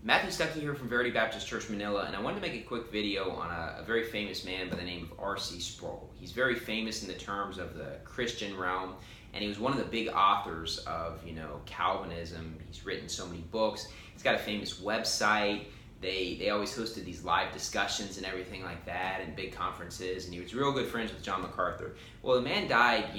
Matthew Stuckey here from Verity Baptist Church, Manila, and I wanted to make a quick video on a very famous man by the name of R.C. Sproul. He's very famous in the terms of the Christian realm, and he was one of the big authors of, Calvinism. He's written so many books. He's got a famous website. They always hosted these live discussions and everything like that, and big conferences, and he was real good friends with John MacArthur. Well, the man died,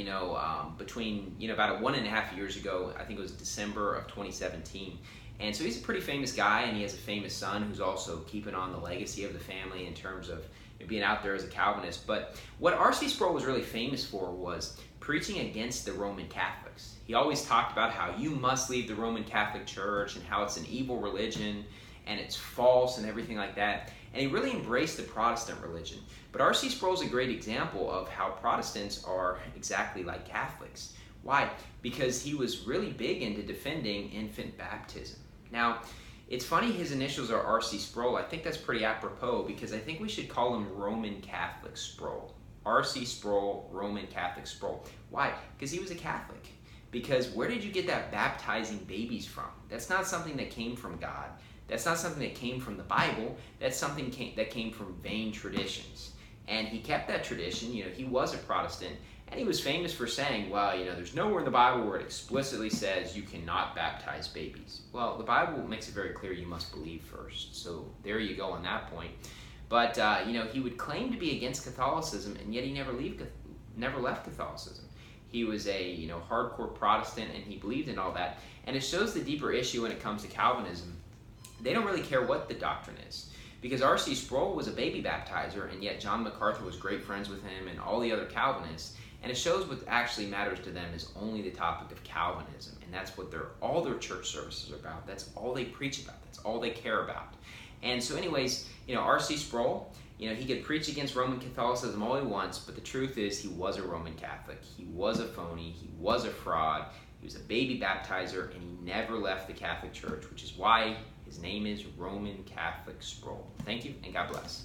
between, about 1.5 years ago. I think it was December of 2017. And so he's a pretty famous guy, and he has a famous son who's also keeping on the legacy of the family in terms of being out there as a Calvinist. But what R.C. Sproul was really famous for was preaching against the Roman Catholics. He always talked about how you must leave the Roman Catholic Church and how it's an evil religion and it's false and everything like that. And he really embraced the Protestant religion. But R.C. Sproul is a great example of how Protestants are exactly like Catholics. Why? Because he was really big into defending infant baptism. Now, it's funny his initials are R.C. Sproul. I think that's pretty apropos because I think we should call him Roman Catholic Sproul. R.C. Sproul, Roman Catholic Sproul. Why? Because he was a Catholic. Because where did you get that baptizing babies from? That's not something that came from God. That's not something that came from the Bible. That's something that came from vain traditions. And he kept that tradition. He was a Protestant. And he was famous for saying, well, there's nowhere in the Bible where it explicitly says you cannot baptize babies. Well, the Bible makes it very clear you must believe first. So there you go on that point. But, he would claim to be against Catholicism, and yet he never left Catholicism. He was a, hardcore Protestant, and he believed in all that. And it shows the deeper issue when it comes to Calvinism. They don't really care what the doctrine is. Because R.C. Sproul was a baby baptizer, and yet John MacArthur was great friends with him and all the other Calvinists. And it shows what actually matters to them is only the topic of Calvinism. And that's what all their church services are about. That's all they preach about. That's all they care about. And so anyways, R.C. Sproul, he could preach against Roman Catholicism all he wants, but the truth is he was a Roman Catholic. He was a phony. He was a fraud. He was a baby baptizer, and he never left the Catholic Church, which is why his name is Roman Catholic Sproul. Thank you, and God bless.